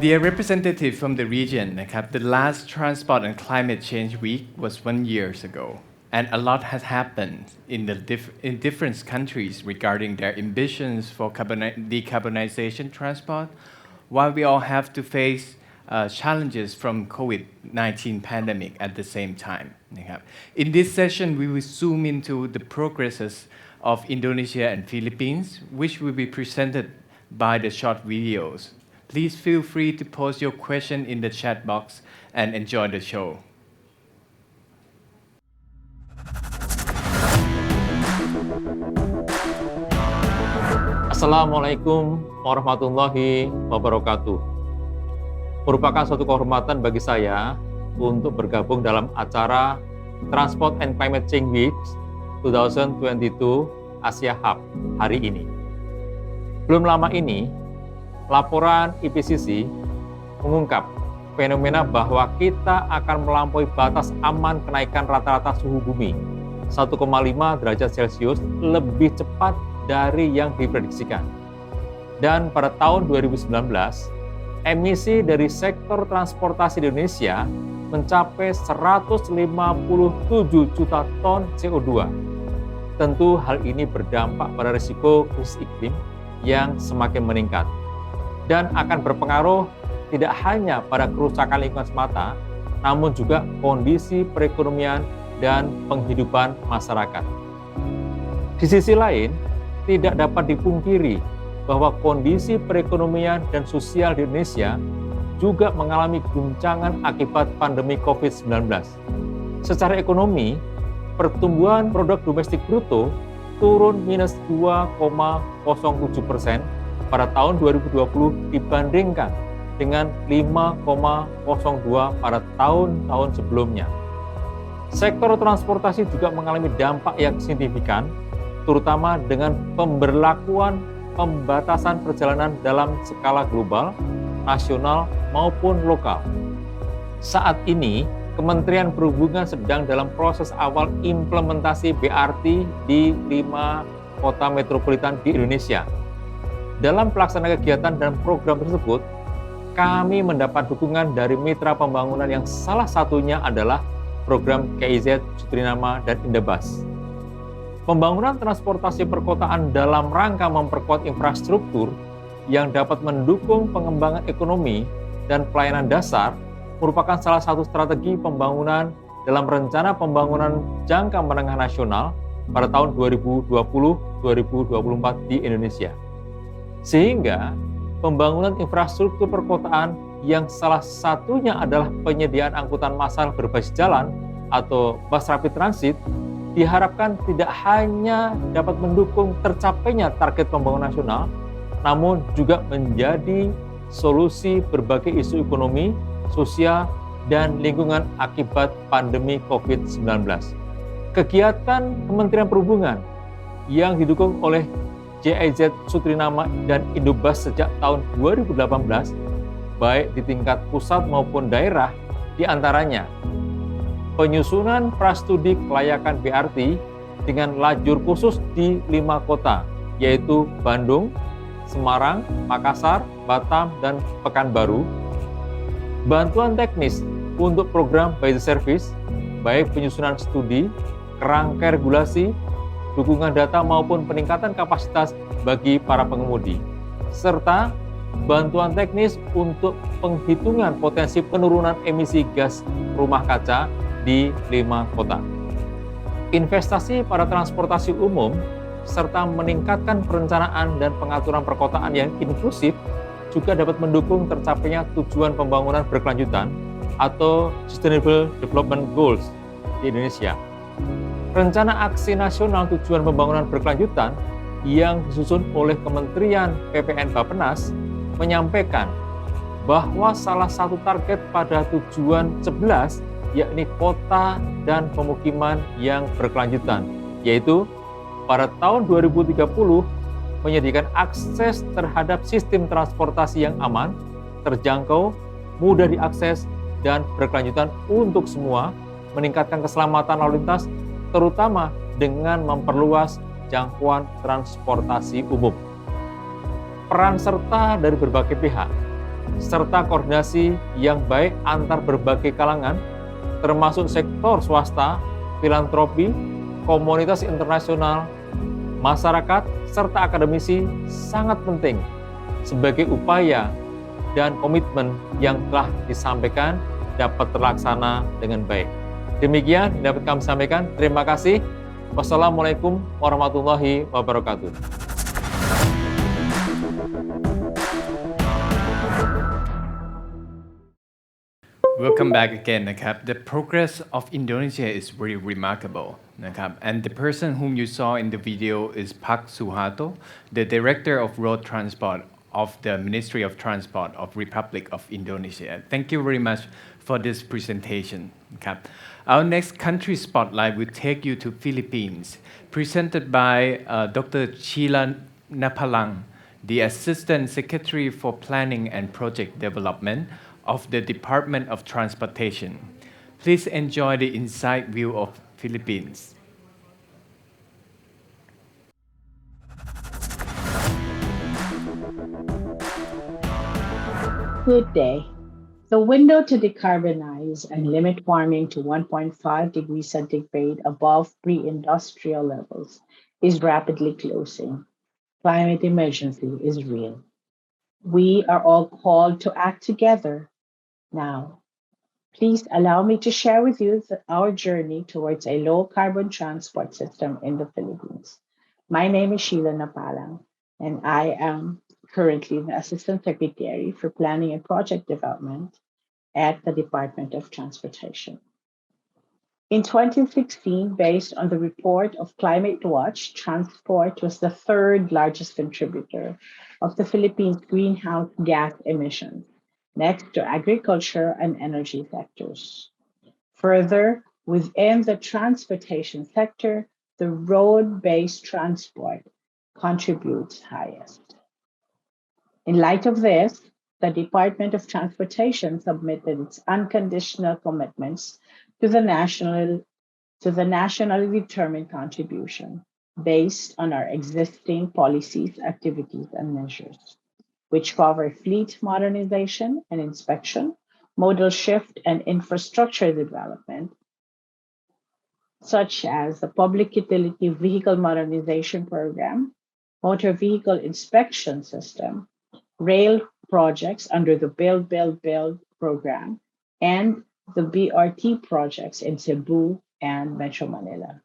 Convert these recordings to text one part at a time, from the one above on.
Dear representative from the region นะครับ the last Transport and Climate Change Week was 1 year ago and a lot has happened in different countries regarding their ambitions for decarbonization transport while we all have to face challenges from COVID-19 pandemic at the same time นะครับ In this session we will zoom into the progresses of Indonesia and Philippines which will be presented by the short videos. Please feel free to post your question in the chat box and enjoy the show. Assalamualaikum warahmatullahi wabarakatuh. Merupakan suatu kehormatan bagi saya untuk bergabung dalam acara Transport and Climate Change Week 2022 Asia Hub hari ini. Belum lama ini, laporan IPCC mengungkap fenomena bahwa kita akan melampaui batas aman kenaikan rata-rata suhu bumi 1,5 derajat Celcius lebih cepat dari yang diprediksikan. Dan pada tahun 2019, emisi dari sektor transportasi di Indonesia mencapai 157 juta ton CO2. Tentu hal ini berdampak pada risiko krisis iklim yang semakin meningkat dan akan berpengaruh tidak hanya pada kerusakan lingkungan semata, namun juga kondisi perekonomian dan penghidupan masyarakat. Di sisi lain, tidak dapat dipungkiri bahwa kondisi perekonomian dan sosial di Indonesia juga mengalami guncangan akibat pandemi COVID-19. Secara ekonomi, pertumbuhan produk domestik bruto turun minus 2,07% pada tahun 2020 dibandingkan dengan 5,02 pada tahun-tahun sebelumnya. Sektor transportasi juga mengalami dampak yang signifikan, terutama dengan pemberlakuan pembatasan perjalanan dalam skala global, nasional maupun lokal. Saat ini, Kementerian Perhubungan sedang dalam proses awal implementasi BRT di 5 kota metropolitan di Indonesia. Dalam pelaksanaan kegiatan dan program tersebut, kami mendapat dukungan dari mitra pembangunan yang salah satunya adalah program KIZ, Sutrinama, dan Indebas. Pembangunan transportasi perkotaan dalam rangka memperkuat infrastruktur yang dapat mendukung pengembangan ekonomi dan pelayanan dasar merupakan salah satu strategi pembangunan dalam rencana pembangunan jangka menengah nasional pada tahun 2020-2024 di Indonesia. Sehingga pembangunan infrastruktur perkotaan yang salah satunya adalah penyediaan angkutan massal berbasis jalan atau bus rapid transit diharapkan tidak hanya dapat mendukung tercapainya target pembangunan nasional, namun juga menjadi solusi berbagai isu ekonomi, sosial, dan lingkungan akibat pandemi COVID-19. Kegiatan Kementerian Perhubungan yang didukung oleh JIZ Sutrinama dan Indobas sejak tahun 2018, baik di tingkat pusat maupun daerah, diantaranya penyusunan prastudi kelayakan BRT dengan lajur khusus di 5 kota, yaitu Bandung, Semarang, Makassar, Batam, dan Pekanbaru. Bantuan teknis untuk program by the service, baik penyusunan studi, kerangka regulasi, dukungan data maupun peningkatan kapasitas bagi para pengemudi, serta bantuan teknis untuk penghitungan potensi penurunan emisi gas rumah kaca di 5 kota. Investasi pada transportasi umum, serta meningkatkan perencanaan dan pengaturan perkotaan yang inklusif juga dapat mendukung tercapainya tujuan pembangunan berkelanjutan atau Sustainable Development Goals di Indonesia. Rencana Aksi Nasional Tujuan Pembangunan Berkelanjutan yang disusun oleh Kementerian PPN Bappenas menyampaikan bahwa salah satu target pada tujuan 11 yakni kota dan pemukiman yang berkelanjutan, yaitu pada tahun 2030 menyediakan akses terhadap sistem transportasi yang aman, terjangkau, mudah diakses, dan berkelanjutan untuk semua, meningkatkan keselamatan lalu lintas, terutama dengan memperluas jangkauan transportasi umum. Peran serta dari berbagai pihak, serta koordinasi yang baik antar berbagai kalangan, termasuk sektor swasta, filantropi, komunitas internasional, masyarakat, serta akademisi sangat penting sebagai upaya dan komitmen yang telah disampaikan dapat terlaksana dengan baik. Demikian yang dapat kami sampaikan. Terima kasih. Wassalamualaikum warahmatullahi wabarakatuh. Welcome back again นะครับ The progress of Indonesia is very remarkable นะครับ and the person whom you saw in the video is Suharto, the Director of Road Transport of the Ministry of Transport of Republic of Indonesia. Thank you very much for this presentation นะครับ Our next country spotlight will take you to Philippines, presented by Dr. Sheilah Napalang, the Assistant Secretary for Planning and Project Development of the Department of Transportation. Please enjoy the inside view of Philippines. Good day. The window to decarbonize and limit warming to 1.5 degrees centigrade above pre-industrial levels is rapidly closing. Climate emergency is real. We are all called to act together now. Please allow me to share with you our journey towards a low-carbon transport system in the Philippines. My name is Sheilah Napalang, and I am currently the Assistant Secretary for Planning and Project Development at the Department of Transportation. In 2016, based on the report of Climate Watch, transport was the third largest contributor of the Philippines' greenhouse gas emissions, next to agriculture and energy sectors. Further, within the transportation sector, the road-based transport contributes highest. In light of this, the Department of Transportation submitted its unconditional commitments to the nationally determined contribution based on our existing policies, activities, and measures, which cover fleet modernization and inspection, modal shift, and infrastructure development, such as the Public Utility Vehicle Modernization Program, Motor Vehicle Inspection System, rail projects under the Build program, and the BRT projects in Cebu and Metro Manila.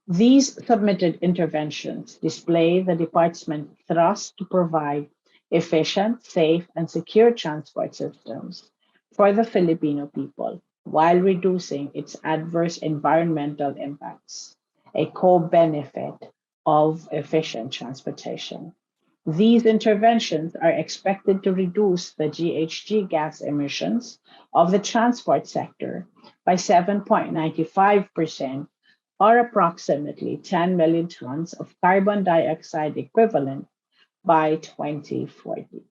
These submitted interventions display the department's thrust to provide efficient, safe, and secure transport systems for the Filipino people while reducing its adverse environmental impacts, a co-benefit of efficient transportation. These interventions are expected to reduce the GHG gas emissions of the transport sector by 7.95%, or approximately 10 million tons of carbon dioxide equivalent by 2040.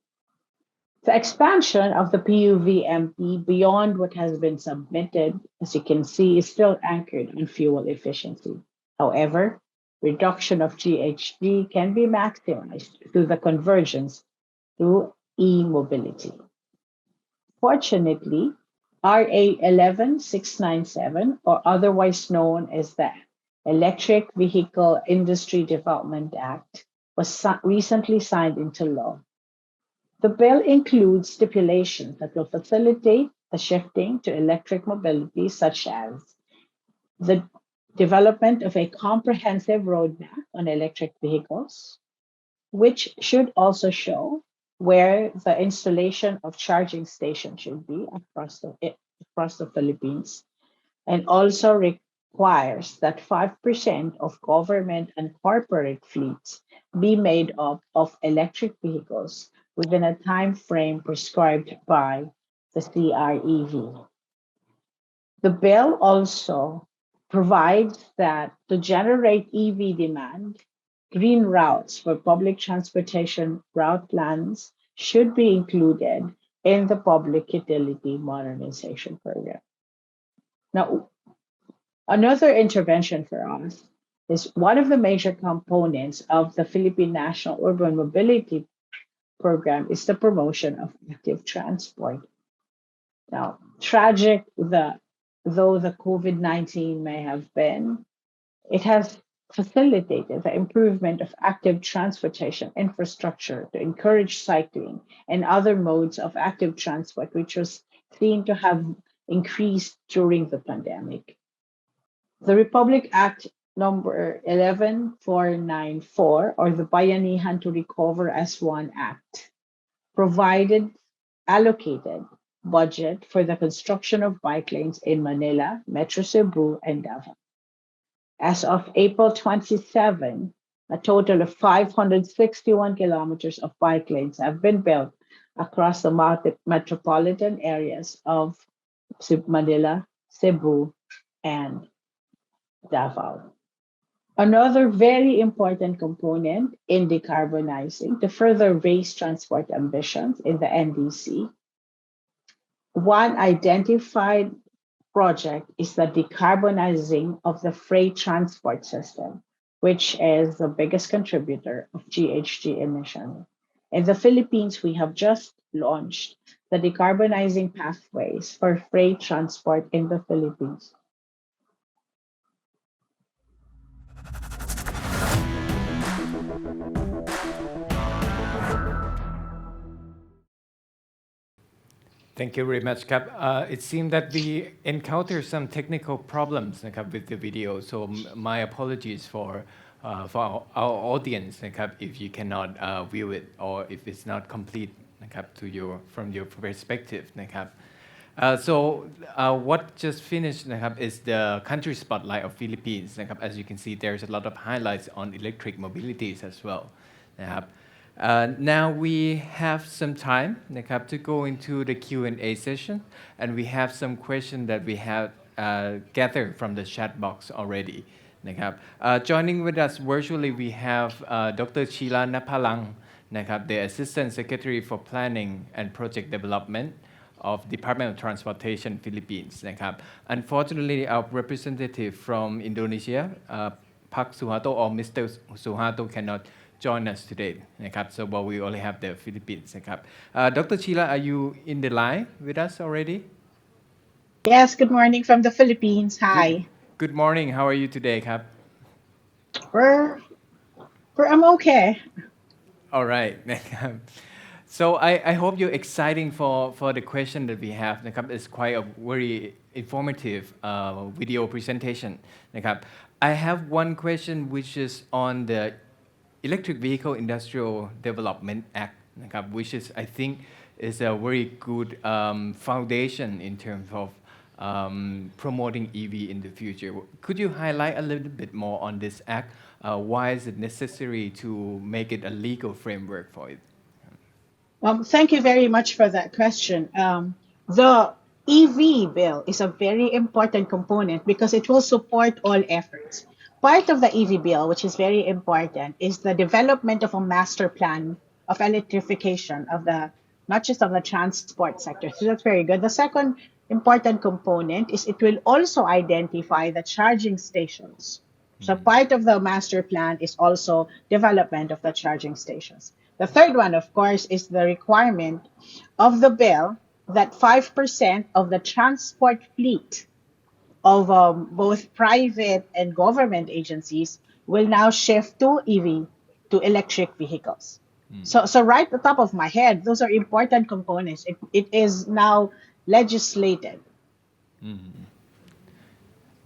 The expansion of the PUVMP beyond what has been submitted, as you can see, is still anchored on fuel efficiency. However, reduction of GHG can be maximized through the convergence to e-mobility. Fortunately, RA 11697, or otherwise known as the Electric Vehicle Industry Development Act, was recently signed into law. The bill includes stipulations that will facilitate the shifting to electric mobility, such as the development of a comprehensive roadmap on electric vehicles, which should also show where the installation of charging stations should be across the Philippines, and also requires that 5% of government and corporate fleets be made up of electric vehicles within a time frame prescribed by the CREV. The bill also provides that to generate EV demand, green routes for public transportation route plans should be included in the Public Utility Modernization Program. Now, another intervention for us is one of the major components of the Philippine National Urban Mobility program is the promotion of active transport. Now, tragic though the COVID-19 may have been, it has facilitated the improvement of active transportation infrastructure to encourage cycling and other modes of active transport, which was seen to have increased during the pandemic. The Republic Act number 11494, or the Bayanihan to Recover as One Act, provided allocated budget for the construction of bike lanes in Manila, Metro Cebu, and Davao. As of April 27, a total of 561 kilometers of bike lanes have been built across the metropolitan areas of Manila, Cebu, and Davao. Another very important component in decarbonizing to further raise transport ambitions in the NDC, one identified project is the decarbonizing of the freight transport system, which is the biggest contributor of GHG emission. In the Philippines, we have just launched the decarbonizing pathways for freight transport in the Philippines. Thank you very much, Cap. It seemed that we encountered some technical problems Cap, with the video, so my apologies for our audience Cap, if you cannot view it or if it's not complete Cap, from your perspective. Cap. What just finished Cap, is the country spotlight of Philippines. Cap. As you can see, there's a lot of highlights on electric mobilities as well. Cap. Now we have some time to go into the Q&A session, and we have some questions that we have gathered from the chat box already. Joining with us virtually, we have Dr. Sheilah Napalang, the Assistant Secretary for Planning and Project Development of Department of Transportation, Philippines. Unfortunately, our representative from Indonesia, Suharto or Mr.Suharto cannot join us today. So but we only have the Philippines. Dr. Sheilah, are you in the line with us already? Yes, good morning from the Philippines. Hi. Good morning. How are you today, Cap? I'm okay. All right. So I hope you're exciting for the question that we have. It's quite a very informative video presentation. I have one question which is on the Electric Vehicle Industrial Development Act, which is, I think, is a very good foundation in terms of promoting EV in the future. Could you highlight a little bit more on this act? Why is it necessary to make it a legal framework for it? Thank you very much for that question. The EV bill is a very important component because it will support all efforts. Part of the EV bill, which is very important, is the development of a master plan of electrification of the not just of the transport sector. So that's very good. The second important component is it will also identify the charging stations. So part of the master plan is also development of the charging stations. The third one, of course, is the requirement of the bill that 5% of the transport fleet of both private and government agencies will now shift to EV, to electric vehicles. So right at the top of my head, those are important components. It is now legislated.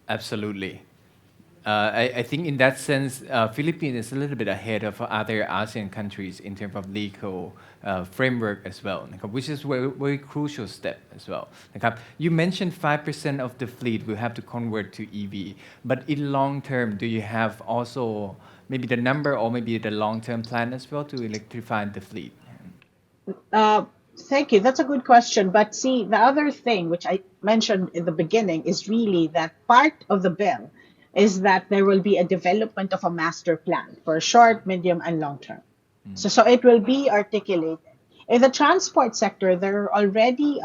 Absolutely. I think in that sense, Philippines is a little bit ahead of other ASEAN countries in terms of legal framework as well, which is a very crucial step as well. You mentioned 5% of the fleet will have to convert to EV, but in long term, do you have also maybe the number or maybe the long-term plan as well to electrify the fleet? Thank you. That's a good question. But see, the other thing which I mentioned in the beginning is really that part of the bill is that there will be a development of a master plan for short, medium, and long term. So it will be articulated. In the transport sector, there are already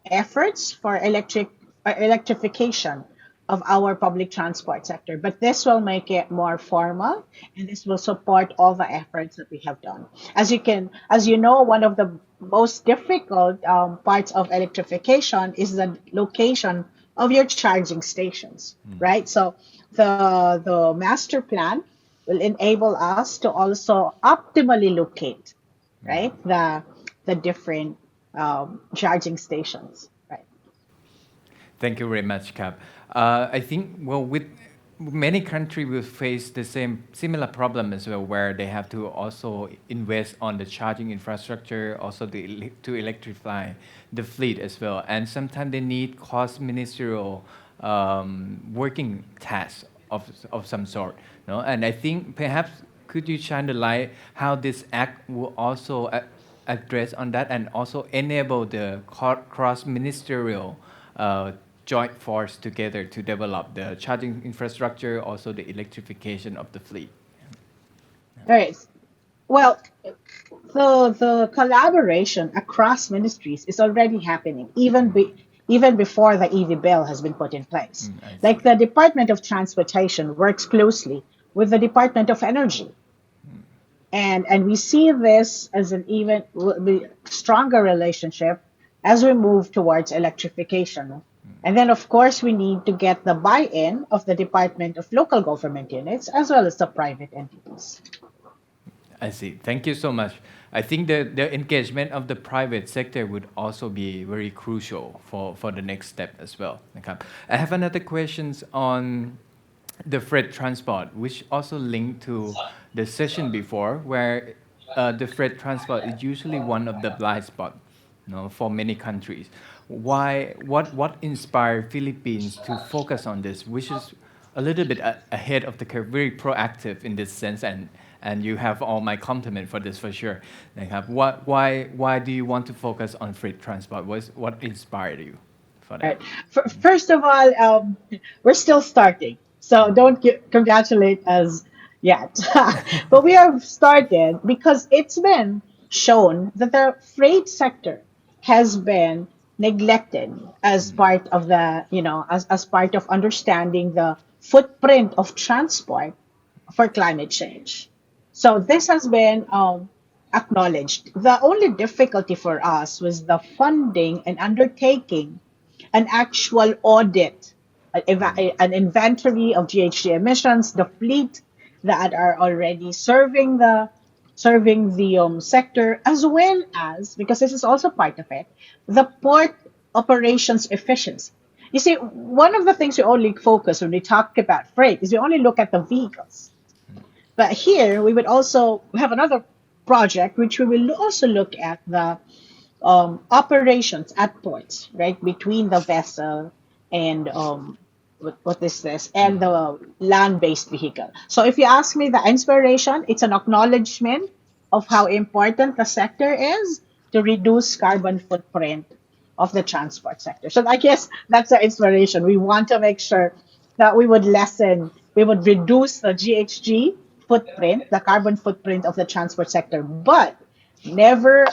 efforts for electrification of our public transport sector. But this will make it more formal, and this will support all the efforts that we have done. As you know, one of the most difficult parts of electrification is the location of your charging stations, right? So the master plan will enable us to also optimally locate, right, the different charging stations, right? Thank you very much, Cap. I think, well, with many countries will face the same similar problem as well, where they have to also invest on the charging infrastructure, also to electrify the fleet as well, and sometimes they need cross ministerial working tasks of some sort. No, and I think perhaps could you shine the light how this act will also address on that and also enable the cross ministerial joint force together to develop the charging infrastructure, also the electrification of the fleet. All right. Well, the collaboration across ministries is already happening, even before the EV bill has been put in place. I see. Like the Department of Transportation works closely with the Department of Energy, and we see this as an even stronger relationship as we move towards electrification. And then, of course, we need to get the buy-in of the Department of Local Government Units as well as the private entities. I see. Thank you so much. I think the engagement of the private sector would also be very crucial for the next step as well. Okay. I have another questions on the freight transport, which also linked to the session before, where the freight transport is usually one of the blind spots, for many countries. Why? What inspired Philippines to focus on this, which is a little bit ahead of the curve, very proactive in this sense, and you have all my compliment for this for sure. Why do you want to focus on freight transport? What inspired you for that? Right. First of all, we're still starting, so don't congratulate us yet. But we have started because it's been shown that the freight sector has been neglected as part of as part of understanding the footprint of transport for climate change. So this has been acknowledged. The only difficulty for us was the funding and undertaking an actual audit, an inventory of GHG emissions, the fleet that are already serving the sector, as well as, because this is also part of it, the port operations efficiency. You see, one of the things we only focus when we talk about freight is we only look at the vehicles. But here we would also have another project which we will also look at the operations at ports, right, between the vessel and what is this, and the land-based vehicle. So if you ask me the inspiration, it's an acknowledgement of how important the sector is to reduce carbon footprint of the transport sector. So I guess that's the inspiration. We want to make sure that we would reduce the GHG footprint, the carbon footprint of the transport sector, but never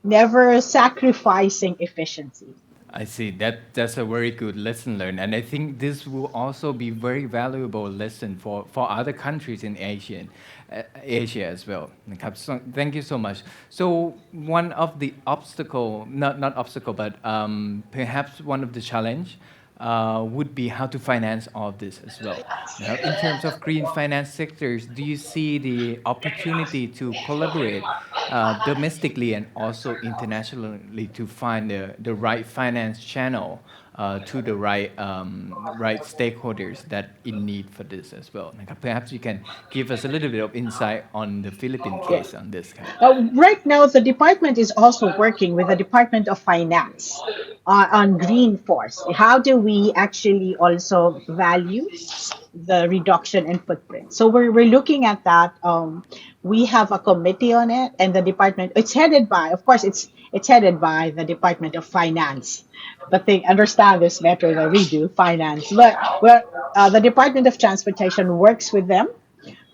never sacrificing efficiency. I see. That's a very good lesson learned, and I think this will also be very valuable lesson for other countries in Asia as well. So thank you so much. So one of the obstacle, not obstacle, but perhaps one of the challenge would be how to finance all of this as well. Now, in terms of green finance sectors, do you see the opportunity to collaborate domestically and also internationally to find the right finance channel to the right stakeholders that in need for this as well? Perhaps you can give us a little bit of insight on the Philippine Yeah. case on this. Right now, the department is also working with the Department of Finance on green force. How do we actually also value the reduction in footprint? So we're looking at that. We have a committee on it, and the department. It's headed by, of course, it's headed by the Department of Finance, but they understand this better than we do, finance. But the Department of Transportation works with them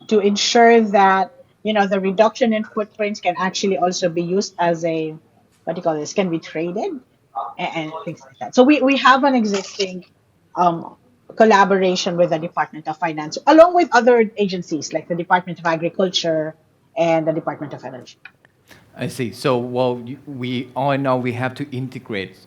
to ensure that the reduction in footprints can actually also be used as a, what do you call this, can be traded, and things like that. So we have an existing um collaboration with the Department of Finance, along with other agencies like the Department of Agriculture and the Department of Energy. I see. So, well, we all in all we have to integrate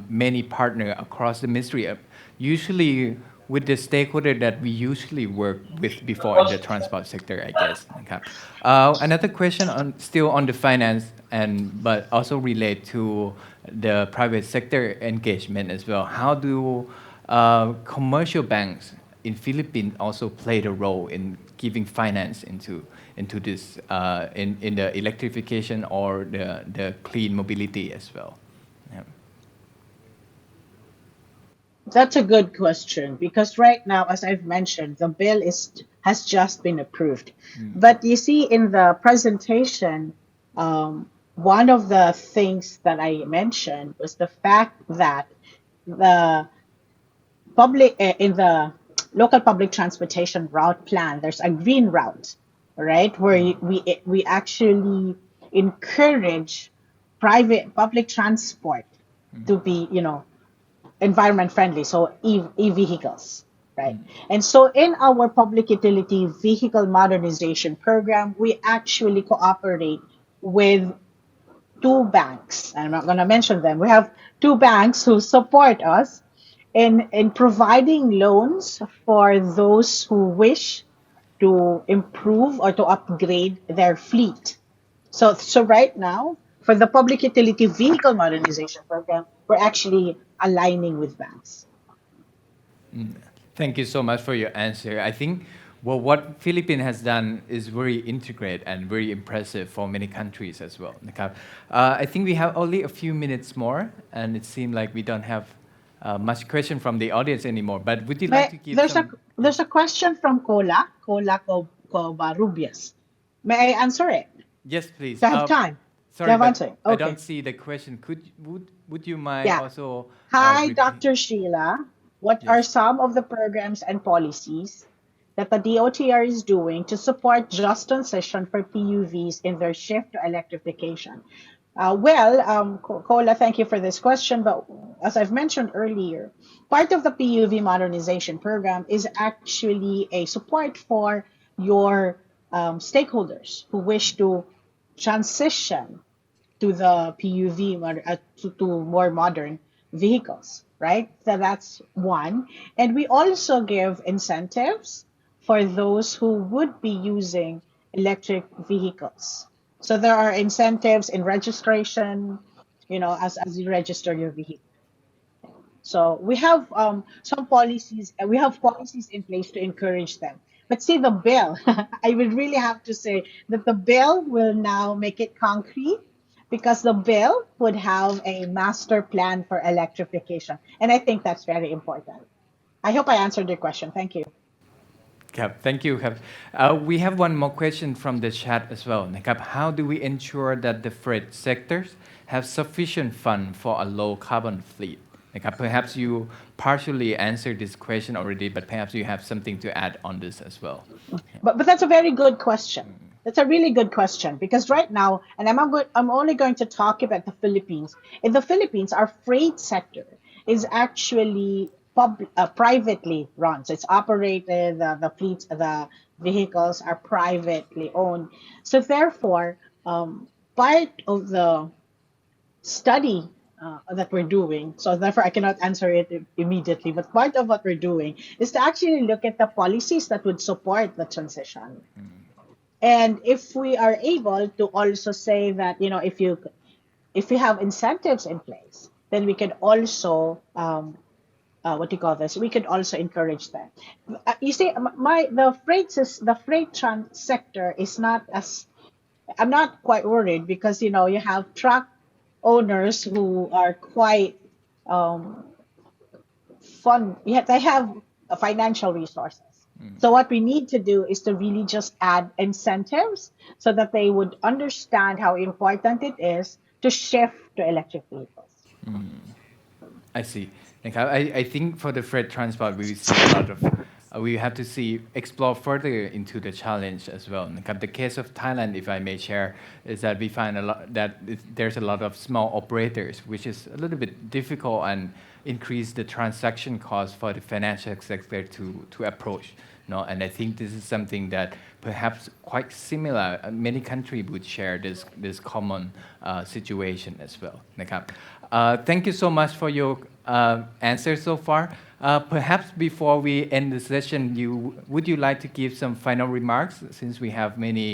many partners across the ministry. Usually, with the stakeholder that we usually work with before in the transport sector, I guess. Okay. Another question on still on the finance and but also relate to the private sector engagement as well. How do commercial banks in Philippines also play the role in giving finance into this in the electrification or the clean mobility as well? Yeah. That's a good question because right now, as I've mentioned, the bill has just been approved. But you see, in the presentation, one of the things that I mentioned was the fact that the in the local public transportation route plan, there's a green route, right, where we actually encourage private public transport to be, environment friendly, so e-vehicles, right? And so in our public utility vehicle modernization program, we actually cooperate with two banks. I'm not going to mention them. We have two banks who support us in providing loans for those who wish to improve or to upgrade their fleet. So right now, for the public utility vehicle modernization program, we're actually aligning with banks. Thank you so much for your answer. I think well, what Philippines has done is very integrated and very impressive for many countries as well. I think we have only a few minutes more, and it seems like we don't have much question from the audience anymore. But would you like to give There's a some? there's a question from Covarrubias. May I answer it? Yes, please. Do I have time? Do I Sorry, have but answer? I Okay. don't see the question. Would you mind Yeah. also Hi, repeat? Dr. Sheila. What are Yes. some of the programs and policies that the DOTR is doing to support just transition for PUVs in their shift to electrification? Kola, thank you for this question. But as I've mentioned earlier, part of the PUV modernization program is actually a support for your stakeholders who wish to transition to the PUV to more modern vehicles, right? So that's one. And we also give incentives for those who would be using electric vehicles. So there are incentives in registration, as you register your vehicle. So we have some policies, and we have policies in place to encourage them. But see, the bill, I would really have to say that the bill will now make it concrete because the bill would have a master plan for electrification. And I think that's very important. I hope I answered your question. Thank you. Thank you. We have one more question from the chat as well. How do we ensure that the freight sectors have sufficient fund for a low carbon fleet? Perhaps you partially answered this question already, but perhaps you have something to add on this as well. But that's a very good question. That's a really good question because right now, and I'm only going to talk about the Philippines. In the Philippines, our freight sector is actually privately run. So it's operated. The fleets, the vehicles are privately owned. So therefore, part of the study that we're doing, so therefore I cannot answer it immediately, but part of what we're doing is to actually look at the policies that would support the transition. And if we are able to also say that, if you have incentives in place, then we can also what do you call this? We could also encourage them. You see, the sector is not as I'm not quite worried because you have truck owners who are quite um, fun. Yet they have financial resources. So what we need to do is to really just add incentives so that they would understand how important it is to shift to electric vehicles. I see. I think for the freight transport, we see a lot of we have to explore further into the challenge as well นะครับ The case of Thailand, if I may share, is that we find there's a lot of small operators, which is a little bit difficult and increase the transaction cost for the financial sector to approach. No, and I think this is something that perhaps quite similar. Many countries would share this common situation as well. นะครับ Thank you so much for your answers so far. Perhaps before we end the session, would you like to give some final remarks since we have many,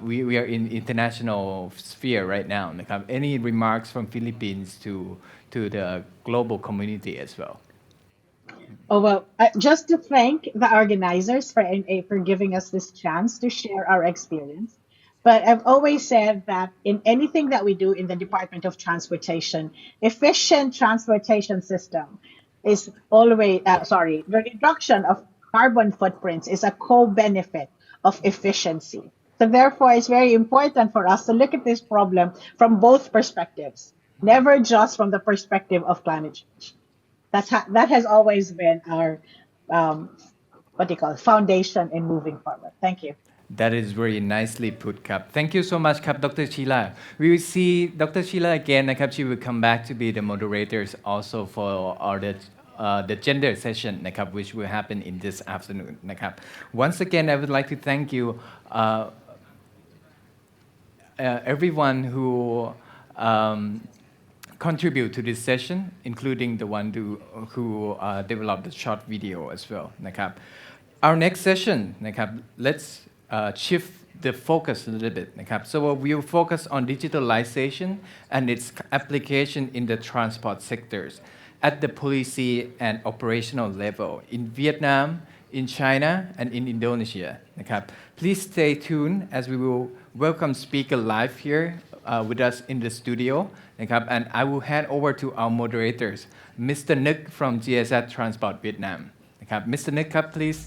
we are in international sphere right now. นะครับ Any remarks from Philippines to the global community as well? Oh, well, just to thank the organizers for NA for giving us this chance to share our experience. But I've always said that in anything that we do in the Department of Transportation, efficient transportation system is always, the reduction of carbon footprints is a co-benefit of efficiency. So therefore, it's very important for us to look at this problem from both perspectives, never just from the perspective of climate change. That has always been our foundation in moving forward. Thank you. That is very nicely put, Kap. Thank you so much, Kap, Dr. Sheilah. We will see Dr. Sheilah again. Kap, she will come back to be the moderators also for the gender session, Kap, which will happen in this afternoon. Kap. Once again, I would like to thank you, everyone who contribute to this session, including the one who developed the short video as well. นะครับ Our next session, นะครับ let's shift the focus a little bit. นะครับ So we'll focus on digitalization and its application in the transport sectors at the policy and operational level in Vietnam, in China, and in Indonesia. นะครับ Please stay tuned as we will welcome speaker live here with us in the studio. นะครับ And I will hand over to our moderators, Mr. Nuc from GSZ Transport Vietnam. นะครับ Mr. Nuc, please.